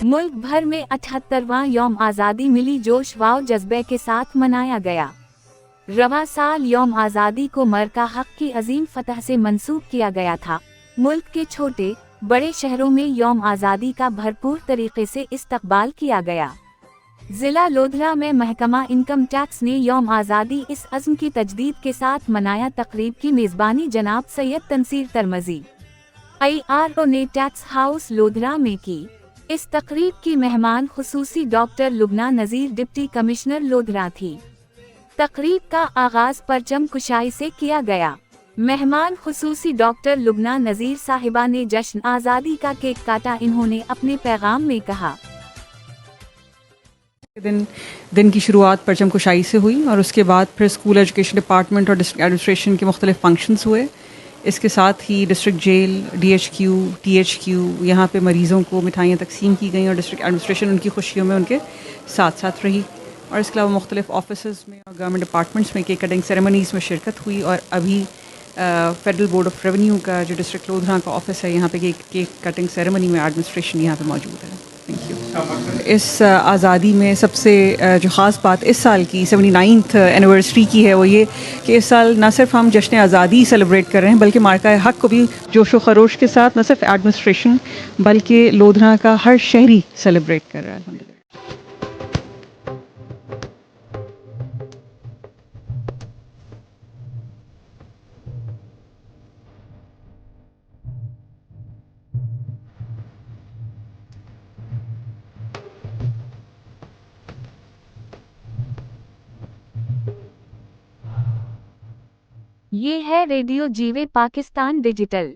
मुल्क भर में 78वां यौम आज़ादी मिली जोश व जज्बे के साथ मनाया गया। रवा साल यौम आज़ादी को मरका हक की अजीम फतह से मंसूब किया गया था। मुल्क के छोटे बड़े शहरों में यौम आज़ादी का भरपूर तरीके से इस्तकबाल किया गया। जिला लोधरा में महकमा इनकम टैक्स ने यौम आज़ादी इस अज़्म की तजदीद के साथ मनाया। तकरीब की मेज़बानी जनाब सैयद तनसीर तरमजी IRO ने टैक्स हाउस लोधरा में की। इस तकरीब की मेहमान खुसूसी डॉक्टर लुबना नज़ीर डिप्टी कमिश्नर लोधरा थी। तकरीब का आगाज परचम कुशाई से किया गया। मेहमान खुसूसी डॉक्टर लुबना नज़ीर साहिबा ने जश्न आज़ादी का केक काटा। इन्होंने अपने पैगाम में कहा, दिन की शुरुआत परचम कुशाई से हुई और उसके बाद फिर स्कूल एजुकेशन डिपार्टमेंट और डिस्ट्रिक्ट एडमिनिस्ट्रेशन के मुख्तलिफ फंक्शंस हुए। इसके साथ ही डिस्ट्रिक्ट जेल, DHQ, THQ यहाँ पे मरीज़ों को मिठाइयाँ तकसीम की गई और डिस्ट्रिक्ट एडमिनिस्ट्रेशन उनकी खुशियों में उनके साथ साथ रही। और इसके अलावा मुख्तलिफ ऑफिस में और गवर्नमेंट डिपार्टमेंट्स में केक कटिंग सेरेमनीज़ में शिरकत हुई। और अभी फेडरल बोर्ड ऑफ रेवेन्यू का जो डिस्ट्रिक्ट लोधरा का ऑफिस है, यहाँ पे केक कटिंग सेरेमनी में एडमिनिस्ट्रेशन यहाँ पे मौजूद है। Thank you. इस आज़ादी में सबसे जो ख़ास बात इस साल की 79th एनिवर्सरी की है वो ये कि इस साल न सिर्फ हम जश्न आज़ादी सेलिब्रेट कर रहे हैं बल्कि मार्का हक़ को भी जोशो खरोश के साथ न सिर्फ एडमिनिस्ट्रेशन बल्कि लोधरा का हर शहरी सेलिब्रेट कर रहा है। ये है रेडियो जीवे पाकिस्तान डिजिटल।